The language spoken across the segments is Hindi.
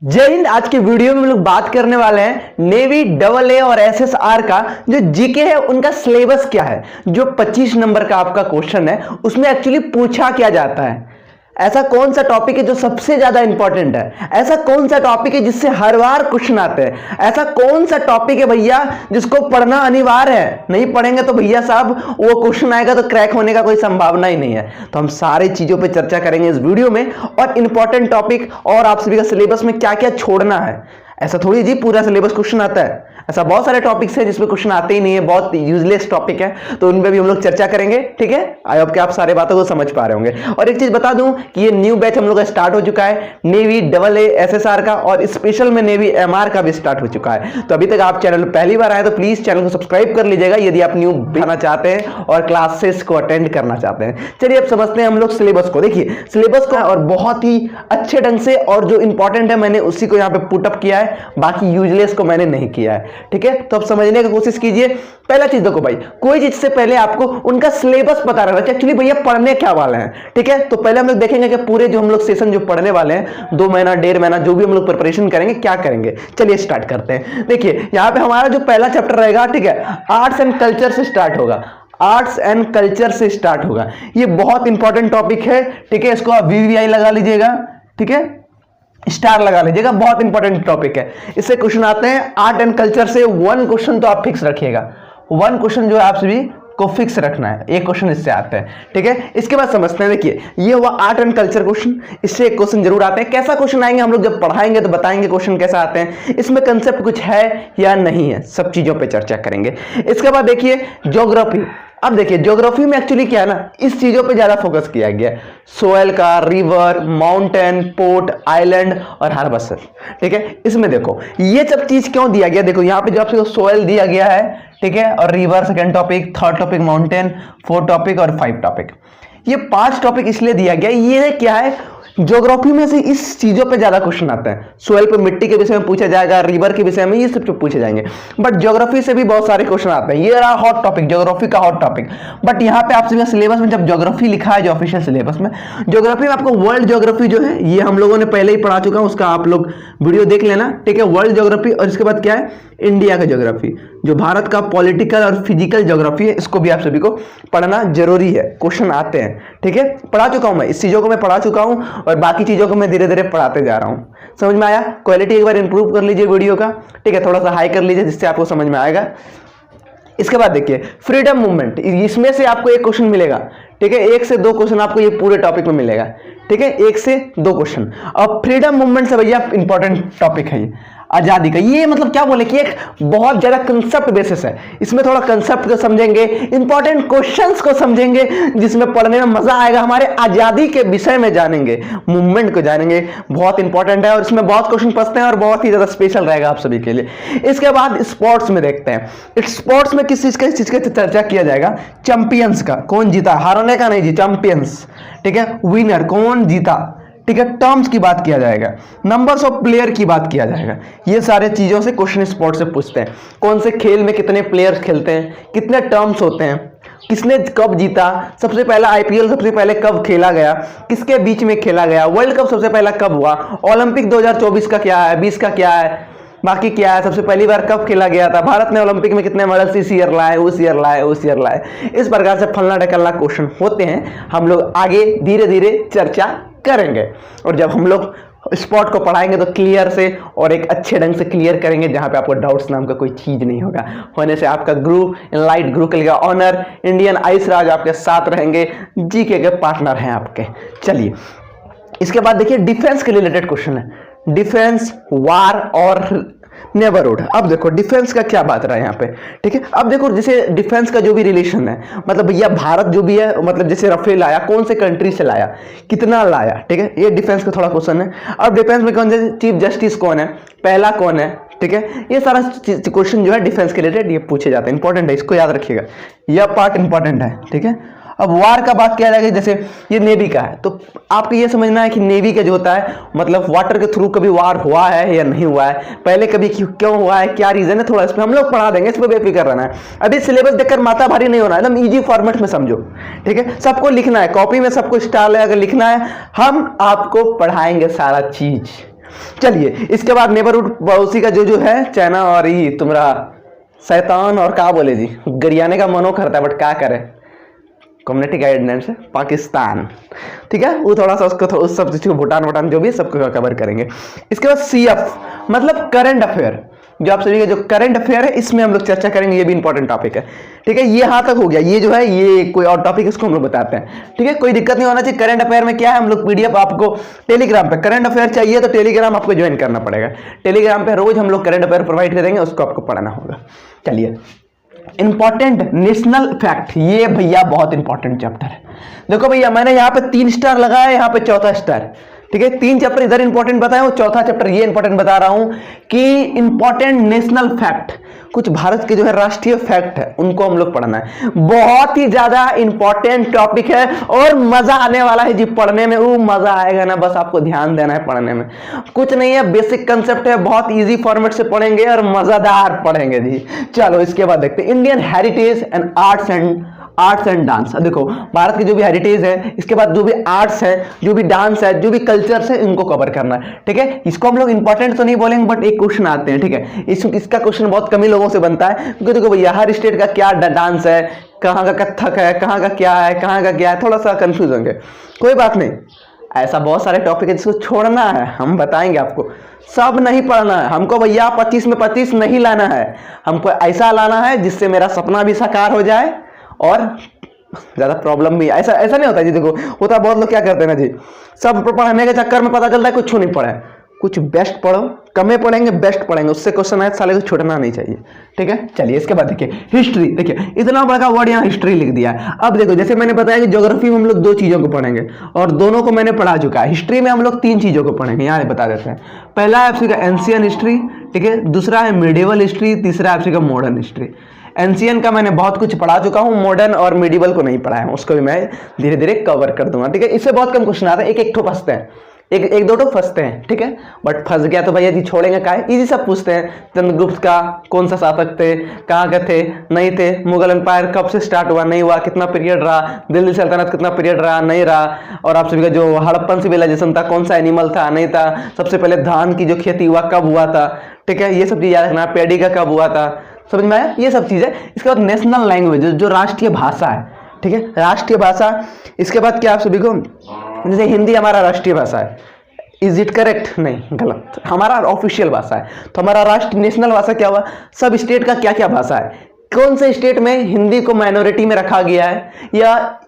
जय हिंद। आज के वीडियो में हम लोग बात करने वाले हैं नेवी डबल ए और एसएसआर का जो जीके है उनका सिलेबस क्या है। जो 25 नंबर का आपका क्वेश्चन है उसमें एक्चुअली पूछा क्या जाता है, ऐसा कौन सा टॉपिक है जो सबसे ज्यादा इंपॉर्टेंट है, ऐसा कौन सा टॉपिक है जिससे हर बार क्वेश्चन आते हैं, ऐसा कौन सा टॉपिक है भैया जिसको पढ़ना अनिवार्य है, नहीं पढ़ेंगे तो भैया साहब वो क्वेश्चन आएगा तो क्रैक होने का कोई संभावना ही नहीं है। तो हम सारी चीजों पे चर्चा करेंगे इस वीडियो में, और इंपॉर्टेंट टॉपिक और आप सभी का सिलेबस में क्या क्या छोड़ना है। ऐसा थोड़ी जी पूरा सिलेबस क्वेश्चन आता है, ऐसा बहुत सारे टॉपिक्स हैं जिसमें क्वेश्चन आते ही नहीं है, बहुत यूजलेस टॉपिक है, तो उन पे भी हम लोग चर्चा करेंगे। ठीक है, आई होप कि आप सारे बातों को समझ पा रहे होंगे। और एक चीज बता दूं कि ये न्यू बैच हम लोग का स्टार्ट हो चुका है, नेवी डबल ए एसएसआर का, और स्पेशल में नेवी एमआर का भी स्टार्ट हो चुका है। तो अभी तक आप चैनल पहली बार आए तो प्लीज चैनल को सब्सक्राइब कर लीजिएगा यदि आप न्यू आना चाहते हैं और क्लासेस को अटेंड करना चाहते हैं। चलिए अब समझते हैं हम लोग सिलेबस को। देखिए सिलेबस को, और बहुत ही अच्छे ढंग से, और जो इंपॉर्टेंट है मैंने उसी को यहाँ पे पुटअप किया है, बाकी यूजलेस को मैंने नहीं किया है। ठीक है, तो समझने की कोशिश कीजिए। पहला चीज देखो भाई, कोई चीज से पहले आपको उनका सिलेबस पता रहना चाहिए एक्चुअली भैया पढ़ने क्या वाले हैं। ठीक है, तो पहले हम लोग देखेंगे कि पूरे जो हम लोग सेशन जो पढ़ने वाले हैं 2 महीना 1.5 महीना जो भी हम लोग प्रिपरेशन करेंगे क्या करेंगे। चलिए स्टार्ट करते हैं। देखिए यहाँ पे हमारा जो पहला चैप्टर रहेगा, ठीक है, आर्ट्स एंड कल्चर से स्टार्ट होगा। आर्ट्स एंड कल्चर से स्टार्ट होगा, ये बहुत इंपॉर्टेंट टॉपिक है। ठीक है, इसको आप वीवीआई लगा लीजिएगा, ठीक है, स्टार लगा लीजिएगा, बहुत इंपॉर्टेंट टॉपिक है। इससे क्वेश्चन आते हैं आर्ट एंड कल्चर से 1 क्वेश्चन तो आप फिक्स रखिएगा, 1 क्वेश्चन जो है आप सभी को फिक्स रखना है, एक क्वेश्चन इससे आते हैं। ठीक है, इसके बाद समझते हैं। देखिए ये हुआ आर्ट एंड कल्चर क्वेश्चन, इससे एक क्वेश्चन जरूर आते हैं। कैसा क्वेश्चन आएंगे हम लोग जब पढ़ाएंगे तो बताएंगे क्वेश्चन कैसा आते हैं, इसमें कंसेप्ट कुछ है या नहीं है, सब चीजों पे चर्चा करेंगे। इसके बाद देखिए ज्योग्राफी। अब देखिए ज्योग्राफी में एक्चुअली क्या है ना, इस चीजों पे ज्यादा फोकस किया गया है, सोयल का, रिवर, माउंटेन, पोर्ट, आइलैंड और हार्बर्स। ठीक है, इसमें देखो ये सब चीज क्यों दिया गया। देखो यहाँ पे जो आपको सोयल दिया गया है, ठीक है, और river second topic, third topic mountain, 4th topic और 5 टॉपिक, ये 5 टॉपिक इसलिए दिया गया। ये क्या है, ज्योग्राफी में से इस चीजों पे ज्यादा क्वेश्चन आते हैं। सोयल पे मिट्टी के विषय में पूछा जाएगा, रिवर के विषय में, ये सब पूछे जाएंगे, बट ज्योग्राफी से भी बहुत सारे क्वेश्चन आते हैं। ये रहा हॉट टॉपिक, ज्योग्राफी का हॉट टॉपिक। बट यहाँ पे आप सभी सिलेबस में जब ज्योग्राफी लिखा है, जो ऑफिशियल सिलेबस में ज्योग्राफी में आपको वर्ल्ड ज्योग्राफी जो है ये हम लोगों ने पहले ही पढ़ा चुका हूं, उसका आप लोग वीडियो देख लेना। ठीक है, वर्ल्ड ज्योग्राफी, और इसके बाद क्या है, इंडिया का ज्योग्राफी, जो भारत का पॉलिटिकल और फिजिकल ज्योग्राफी है, इसको भी आप सभी को पढ़ना जरूरी है, क्वेश्चन आते हैं। ठीक है, पढ़ा चुका हूं मैं, इस चीजों को मैं पढ़ा चुका हूं और बाकी चीजों को मैं धीरे धीरे पढ़ाते जा रहा हूं। समझ में आया? क्वालिटी एक बार इंप्रूव कर लीजिए वीडियो का, ठीक है, थोड़ा सा हाई कर लीजिए जिससे आपको समझ में आएगा। इसके बाद देखिए फ्रीडम मूवमेंट, इसमें से आपको एक क्वेश्चन मिलेगा। ठीक है, 1 से 2 क्वेश्चन आपको ये पूरे टॉपिक में मिलेगा। ठीक है, 1 से 2 क्वेश्चन। अब फ्रीडम मूवमेंट से भैया इंपॉर्टेंट टॉपिक है ये आजादी का। ये मतलब क्या बोले कि एक बहुत ज्यादा कंसेप्ट बेसिस है, इसमें थोड़ा कंसेप्ट को समझेंगे, इंपॉर्टेंट क्वेश्चंस को समझेंगे, जिसमें पढ़ने में मजा आएगा। हमारे आजादी के विषय में जानेंगे, मूवमेंट को जानेंगे, बहुत इंपॉर्टेंट है और इसमें बहुत क्वेश्चन फंसते हैं और बहुत ही ज्यादा स्पेशल रहेगा आप सभी के लिए। इसके बाद स्पोर्ट्स में देखते हैं, स्पोर्ट्स में किस चीज का चर्चा किया जाएगा, चैंपियंस का, कौन जीता, हारने का नहीं जी, चैंपियंस। ठीक है, विनर, कौन जीता। ठीक है, टर्म्स की बात किया जाएगा, नंबर्स ऑफ प्लेयर की बात किया जाएगा। ये सारे चीजों से क्वेश्चन स्पोर्ट्स से पूछते हैं। कौन से खेल में कितने प्लेयर्स खेलते हैं, कितने टर्म्स होते हैं, किसने कब जीता, सबसे पहला आईपीएल सबसे पहले कब खेला गया, किसके बीच में खेला गया, वर्ल्ड कप सबसे पहला कब हुआ, ओलंपिक 2024 का क्या है, 20 का क्या है, बाकी क्या है, सबसे पहली बार कब खेला गया था, भारत ने ओलंपिक में कितने मेडल्स इस ईयर लाए, उस ईयर लाए, उस ईयर लाए। इस प्रकार से फलना ढकलना क्वेश्चन होते हैं, हम लोग आगे धीरे धीरे चर्चा करेंगे। और जब हम लोग स्पॉट को पढ़ाएंगे तो क्लियर से और एक अच्छे ढंग से क्लियर करेंगे, जहां पे आपको डाउट्स नाम का कोई चीज नहीं होगा। होने से आपका ग्रुप एनलाइट गुरुकुल का ऑनर इंडियन आइस राज आपके साथ रहेंगे, जीके के पार्टनर हैं आपके। चलिए इसके बाद देखिए डिफेंस के रिलेटेड क्वेश्चन है, डिफेंस, वार और नेबरहुड। अब देखो डिफेंस का क्या बात रहा है यहाँ पे। ठीक है, अब देखो जैसे डिफेंस का जो भी रिलेशन है, मतलब भैया भारत जो भी है, मतलब जैसे राफेल आया, कौन से कंट्री से लाया, कितना लाया। ठीक है, ये डिफेंस का थोड़ा क्वेश्चन है। अब डिफेंस में कौन से चीफ जस्टिस कौन है, पहला कौन है। ठीक है, ये सारा क्वेश्चन जो है डिफेंस के रिलेटेड ये पूछे जाते हैं, इंपॉर्टेंट है, इसको याद रखिएगा, यह पार्ट इंपॉर्टेंट है। ठीक है, अब वार का बात किया जाएगा, जैसे ये नेवी का है तो आपको ये समझना है कि नेवी का जो होता है मतलब वाटर के थ्रू कभी वार हुआ है या नहीं हुआ है, पहले कभी क्यों हुआ है, क्या रीजन है, थोड़ा इस पर हम लोग पढ़ा देंगे, इस पर बेफिक्र रहना है। अभी सिलेबस देखकर माथा भारी नहीं होना है, एकदम इजी फॉर्मेट में समझो। ठीक है, सबको लिखना है, कॉपी में सबको स्टाइल अगर लिखना है, हम आपको पढ़ाएंगे सारा चीज। चलिए इसके बाद नेबरहुड पड़ोसी का जो है चाइना और ही तुम्हारा शैतान और क्या बोले जी, गरियाने का मनो करता है बट क्या करे, कम्युनिटी गाइडलाइंस है पाकिस्तान, ठीक है। वो थोड़ा सा उसको उस सब चीज को भूटान जो भी है सबको कवर करेंगे। इसके बाद सीएफ मतलब करंट अफेयर, जो आप सभी का जो करंट अफेयर है इसमें हम लोग चर्चा करेंगे, ये भी इंपॉर्टेंट टॉपिक है, ठीक है। ये यहां तक हो गया, ये जो है ये कोई और टॉपिक इसको हम लोग बताते हैं, ठीक है। कोई दिक्कत नहीं होना चाहिए। करंट अफेयर में क्या है, हम लोग पीडीएफ आपको टेलीग्राम पे, करंट अफेयर चाहिए तो टेलीग्राम आपको ज्वाइन करना पड़ेगा। टेलीग्राम पे रोज हम लोग करंट अफेयर प्रोवाइड करेंगे, उसको आपको पढ़ना होगा। चलिए इंपॉर्टेंट नेशनल फैक्ट, ये भैया बहुत इंपॉर्टेंट चैप्टर है। देखो भैया मैंने यहाँ पे 3 स्टार लगाया, यहाँ पे 4था स्टार, ठीक है। 3 चैप्टर इधर इंपॉर्टेंट बताया, 4था चैप्टर ये इंपॉर्टेंट बता रहा हूं कि इंपॉर्टेंट नेशनल फैक्ट, कुछ भारत के जो है राष्ट्रीय फैक्ट है उनको हम लोग पढ़ना है। बहुत ही ज्यादा इंपॉर्टेंट टॉपिक है और मजा आने वाला है जी पढ़ने में, वो मजा आएगा ना, बस आपको ध्यान देना है पढ़ने में, कुछ नहीं है, बेसिक कंसेप्ट है, बहुत इजी फॉर्मेट से पढ़ेंगे और मजेदार पढ़ेंगे जी। चलो इसके बाद देखते हैं Indian heritage and arts and dance. देखो भारत की जो भी हेरिटेज है, इसके बाद जो भी आर्ट्स है, जो भी डांस है, जो भी कल्चर्स है, इनको कवर करना है, ठीक है। इसको हम लोग इंपॉर्टेंट तो नहीं बोलेंगे बट एक क्वेश्चन आते हैं, ठीक है। इसका क्वेश्चन बहुत कम ही लोगों से बनता है, क्योंकि देखो भैया हर स्टेट का क्या डांस है, कहाँ का कथक है, कहाँ का क्या है, कहाँ का क्या है, थोड़ा सा कंफ्यूज होंगे। कोई बात नहीं, ऐसा बहुत सारे टॉपिक है जिसको छोड़ना है, हम बताएंगे आपको, सब नहीं पढ़ना है हमको भैया। 25 में 25 नहीं लाना है, हमको ऐसा लाना है जिससे मेरा सपना भी साकार हो जाए और ज्यादा प्रॉब्लम भी। ऐसा नहीं होता जी, देखो होता बहुत लोग क्या करते हैं ना जी, सब पढ़ने के चक्कर में पता चलता है कुछ नहीं पढ़ा है। कुछ बेस्ट पढ़ो, कमे पढ़ेंगे बेस्ट पढ़ेंगे, उससे क्वेश्चन आए साले को छूटना नहीं चाहिए, ठीक है। चलिए इसके बाद देखिए हिस्ट्री, देखिए इतना बड़ा वर्ड यहाँ हिस्ट्री लिख दिया है। अब देखो जैसे मैंने बताया कि ज्योग्राफी में हम लोग 2 चीजों को पढ़ेंगे और दोनों को मैंने पढ़ा चुका है। हिस्ट्री में हम लोग 3 चीजों को पढ़ेंगे, यहाँ बता देते हैं। पहला है आपका एंशियंट हिस्ट्री, ठीक है। दूसरा है मिडिवल हिस्ट्री, तीसरा है आपका मॉडर्न हिस्ट्री। एंशियंट का मैंने बहुत कुछ पढ़ा चुका हूं, मॉडर्न और मिडिवल को नहीं पढ़ा है, उसको भी मैं धीरे धीरे कवर कर दूंगा, ठीक है। इससे बहुत कम क्वेश्चन आता है, एक ठो फंसते हैं, एक दो फंसते हैं, ठीक है। बट फंस गया तो भैया जी छोड़ेंगे का है, इजी सब पूछते हैं। चंद्रगुप्त का कौन सा शासक थे, कहाँ के थे, नहीं थे, मुगल एम्पायर कब से स्टार्ट हुआ, नहीं हुआ, कितना पीरियड रहा, दिल्ली सल्तनत कितना पीरियड रहा, नहीं रहा, और आप सभी का जो हड़प्पन सिविलाइजेशन था कौन सा एनिमल था, नहीं था, सबसे पहले धान की जो खेती हुआ कब हुआ था, ठीक है। ये सब चीज याद रखना, पेड़ी का कब हुआ था, समझ में आया, ये सब चीजें। इसके बाद नेशनल लैंग्वेज जो राष्ट्रीय भाषा है, ठीक है, राष्ट्रीय भाषा। इसके बाद क्या आप सभी को, जैसे हिंदी हमारा राष्ट्रीय भाषा है, इज इट करेक्ट, नहीं गलत, हमारा ऑफिशियल भाषा है। तो हमारा राष्ट्र नेशनल भाषा क्या हुआ, सब स्टेट का क्या क्या भाषा है, कौन से स्टेट में हिंदी को माइनॉरिटी में रखा गया है या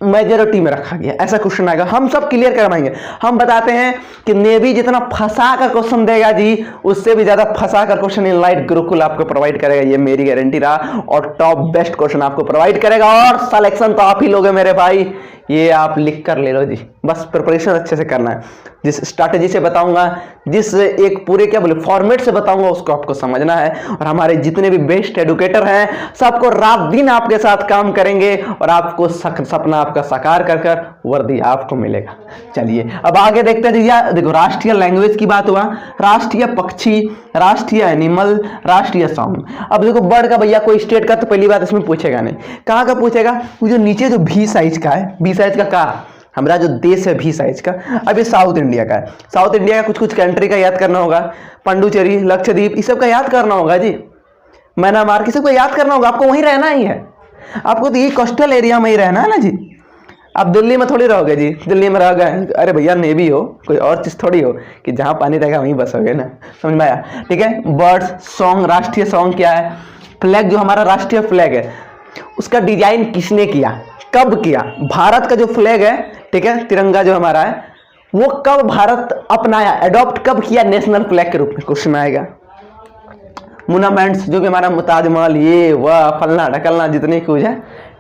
मेजोरिटी में रखा गया, ऐसा क्वेश्चन आएगा, हम सब क्लियर करवाएंगे। हम बताते हैं कि नेवी जितना फंसा कर क्वेश्चन देगा जी, उससे भी ज्यादा फंसा कर क्वेश्चन इनलाइट गुरुकुल आपको प्रोवाइड करेगा, ये मेरी गारंटी रहा, और टॉप बेस्ट क्वेश्चन आपको प्रोवाइड करेगा, और सिलेक्शन तो आप ही लोगे मेरे भाई, ये आप लिख कर ले लो जी, बस प्रिपरेशन अच्छे से करना है। जिस स्ट्रैटेजी से बताऊंगा, जिस एक पूरे क्या बोले फॉर्मेट से बताऊंगा, उसको आपको समझना है। और हमारे जितने भी बेस्ट एडुकेटर हैं सबको रात दिन आपके साथ काम करेंगे और आपको सपना आपका साकार कर कर वर्दी आपको मिलेगा। चलिए अब आगे देखते हैं जी। देखो राष्ट्रीय लैंग्वेज की बात हुआ, राष्ट्रीय पक्षी, राष्ट्रीय एनिमल, राष्ट्रीय सॉन्ग। अब देखो बर्ड का भैया कोई स्टेट का तो पहली बात इसमें पूछेगा नहीं, कहाँ का पूछेगा, वो जो नीचे जो भी साइज का है, बी साइज का हमारा जो देश है भी साइज का, अब ये साउथ इंडिया का है। साउथ इंडिया का कुछ कुछ कंट्री का याद करना होगा, पांडुचेरी, लक्षद्वीप, इस सब का याद करना होगा जी, म्यांमार की सबको याद करना होगा, आपको वहीं रहना ही है, आपको तो ये कोस्टल एरिया में ही रहना है ना जी। आप दिल्ली में थोड़ी रहोगे जी, दिल्ली में रह गए, अरे भैया नेवी हो, कोई और चीज थोड़ी हो कि जहां पानी रहेगा वहीं बसोगे ना, समझ में आया, ठीक है। बर्ड्स, सॉन्ग, राष्ट्रीय सॉन्ग क्या है, फ्लैग जो हमारा राष्ट्रीय फ्लैग है उसका डिजाइन किसने किया, कब किया, भारत का जो फ्लैग है, ठीक है, तिरंगा जो हमारा है, वो कब भारत अपनाया, एडॉप्ट कब किया नेशनल फ्लैग के रूप में, क्वेश्चन आएगा। मोन्यूमेंट्स जो भी हमारा ताजमहल, ये वह फलना ढकलना जितने कुछ है,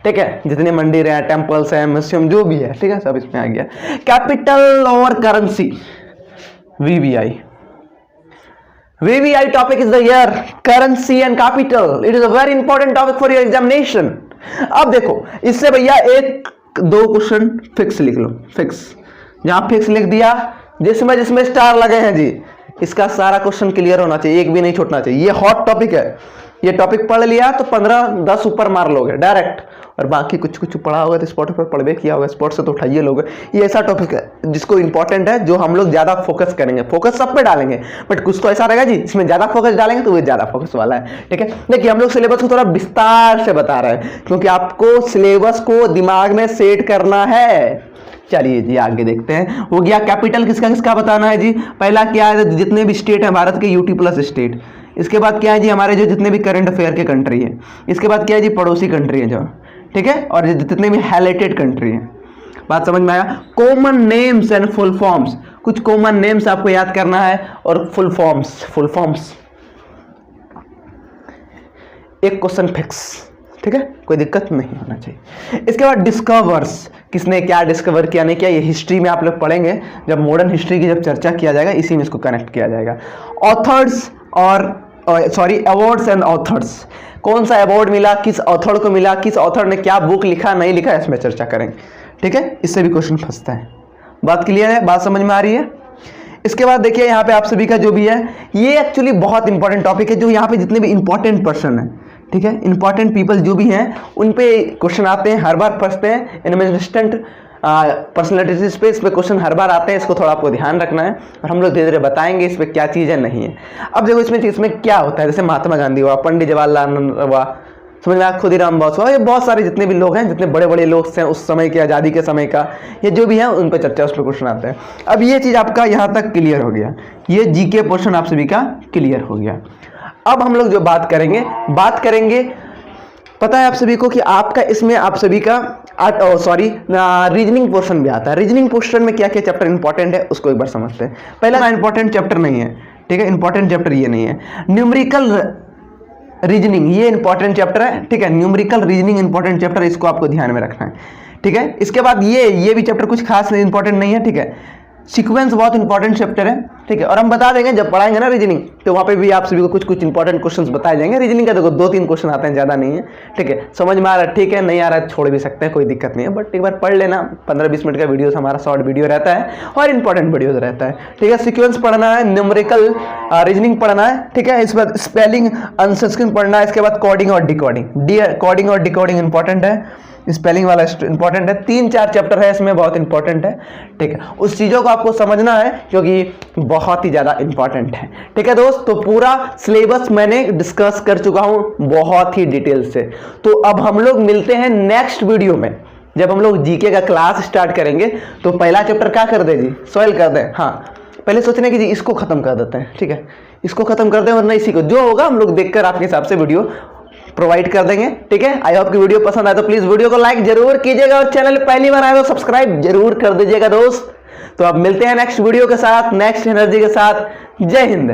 ठीक है, जितने मंदिर हैं, टेम्पल्स हैं, म्यूजियम जो भी है, ठीक है, सब इसमें आ गया। कैपिटल और currency, VVI, VVI topic is the year currency and capital. It is a very important topic for your examination. अब देखो इससे भैया एक दो क्वेश्चन फिक्स लिख लो, फिक्स, जहां फिक्स लिख दिया, जिसमें जिसमें स्टार लगे हैं जी, इसका सारा क्वेश्चन क्लियर होना चाहिए, एक भी नहीं छूटना चाहिए। ये हॉट टॉपिक है, ये टॉपिक पढ़ लिया तो 15-10 ऊपर मार लोगे डायरेक्ट, और बाकी कुछ कुछ पढ़ा होगा तो स्पॉट पर पढ़ किया होगा, स्पॉट से तो उठाइए लोग। ये ऐसा टॉपिक है जिसको इंपॉर्टेंट है, जो हम लोग ज़्यादा फोकस करेंगे, फोकस सब पे डालेंगे, बट कुछ तो ऐसा रहेगा जी इसमें ज़्यादा फोकस डालेंगे तो वो ज़्यादा फोकस वाला है। ठीक है, देखिए हम लोग सिलेबस को थोड़ा विस्तार से बता रहे हैं क्योंकि आपको सिलेबस को दिमाग में सेट करना है। चलिए जी आगे देखते हैं। हो गया कैपिटल किसका किसका बताना है जी। पहला क्या है, जितने भी स्टेट है भारत के, यूटी प्लस स्टेट। इसके बाद क्या है जी, हमारे जो जितने भी करंट अफेयर के कंट्री है। इसके बाद क्या है जी, पड़ोसी कंट्री है जो, ठीक है, और जितने भी हाईलाइटेड कंट्री है। बात समझ में आया। Common names and full forms, कुछ कॉमन नेम्स आपको याद करना है और फुल फॉर्म्स एक क्वेश्चन फिक्स, ठीक है, कोई दिक्कत नहीं होना चाहिए। इसके बाद डिस्कवर्स, किसने क्या डिस्कवर किया नहीं किया, ये हिस्ट्री में आप लोग पढ़ेंगे, जब मॉडर्न हिस्ट्री की जब चर्चा किया जाएगा इसी में इसको कनेक्ट किया जाएगा। ऑथर्स और अवार्ड्स एंड ऑथर्स, कौन सा अवार्ड मिला, किस ऑथर को मिला, किस ऑथर ने क्या बुक लिखा नहीं लिखा, इसमें चर्चा करेंगे। ठीक है, इससे भी क्वेश्चन फंसता है। बात क्लियर है, बात समझ में आ रही है। इसके बाद देखिए यहाँ पे आप सभी का जो भी है, ये एक्चुअली बहुत इंपॉर्टेंट टॉपिक है, जो यहाँ पे जितने भी इंपॉर्टेंट पर्सन है, ठीक है, इंपॉर्टेंट पीपल जो भी हैं उन पे क्वेश्चन आते हैं, हर बार फंसते हैं। इनमें पर्सनैलिटीज पे इस पे क्वेश्चन हर बार आते हैं, इसको थोड़ा आपको ध्यान रखना है और हम लोग धीरे धीरे बताएंगे इस पे क्या चीज़ है नहीं है। अब देखो इसमें क्या होता है, जैसे महात्मा गांधी हुआ, पंडित जवाहरलाल नेहरू हुआ, समझ में आया, खुदीराम बोस हुआ, ये बहुत सारे जितने भी लोग हैं, जितने बड़े बड़े लोग हैं उस समय के, आज़ादी के समय का, ये जो भी है उन पर चर्चा, उस पर क्वेश्चन आते हैं। अब ये चीज़ आपका यहाँ तक क्लियर हो गया, ये जीके पोर्शन आप सभी का क्लियर हो गया। अब हम लोग जो बात करेंगे पता है आप सभी को कि आपका इसमें आप सभी का रीजनिंग पोर्शन भी आता है। रीजनिंग पोर्शन में क्या क्या चैप्टर इंपॉर्टेंट है उसको एक बार समझते हैं। पहला इंपॉर्टेंट चैप्टर नहीं है, ठीक है, इंपॉर्टेंट चैप्टर ये नहीं है। न्यूमेरिकल रीजनिंग ये इंपॉर्टेंट चैप्टर है, ठीक है, न्यूमेरिकल रीजनिंग इंपॉर्टेंट चैप्टर, इसको आपको ध्यान में रखना है। ठीक है, इसके बाद ये भी चैप्टर कुछ खास इंपॉर्टेंट नहीं है। ठीक है, सीक्वेंस बहुत इंपॉर्टेंट चैप्टर है, ठीक है, और हम बता देंगे जब पढ़ाएंगे ना रीजनिंग, तो वहाँ पे भी आप सभी को कुछ कुछ इंपॉर्टेंट क्वेश्चंस बताए जाएंगे। रीजनिंग का देखो 2-3 क्वेश्चन आते हैं, ज़्यादा नहीं है। ठीक है, समझ में आ रहा है, ठीक है, नहीं आ रहा है छोड़ भी सकते हैं, कोई दिक्कत नहीं है, बट एक बार पढ़ लेना। 15-20 मिनट का वीडियो हमारा शॉर्ट वीडियो रहता है और इंपॉर्टेंट वीडियोज रहता है। ठीक है, सीक्वेंस पढ़ना है, न्यूमेरिकल रीजनिंग पढ़ना है, ठीक है, इसके बाद स्पेलिंग अनसस्क्रीन पढ़ना है, इसके बाद कोडिंग और डिकोडिंग इंपॉर्टेंट है, स्पेलिंग वाला इंपॉर्टेंट है। 3-4 चैप्टर है इसमें, बहुत इंपॉर्टेंट है। ठीक है, उस चीज़ों को आपको समझना है क्योंकि बहुत ही ज़्यादा इंपॉर्टेंट है। ठीक है दोस्त, तो पूरा सिलेबस मैंने डिस्कस कर चुका हूं बहुत ही डिटेल से। तो अब हम लोग मिलते हैं नेक्स्ट वीडियो में, जब हम लोग जीके का क्लास स्टार्ट करेंगे। तो पहला चैप्टर क्या कर दे जी, सॉइल कर दें। हाँ, पहले सोचने की जी इसको खत्म कर देते हैं, ठीक है, इसको खत्म कर दें, वरना इसी को जो होगा हम लोग देखकर आपके हिसाब से वीडियो प्रोवाइड कर देंगे। ठीक है, आई होप कि वीडियो पसंद आए तो प्लीज वीडियो को लाइक जरूर कीजिएगा और चैनल पहली बार आए तो सब्सक्राइब जरूर कर दीजिएगा दोस्त। तो अब मिलते हैं नेक्स्ट वीडियो के साथ, नेक्स्ट एनर्जी के साथ। जय हिंद।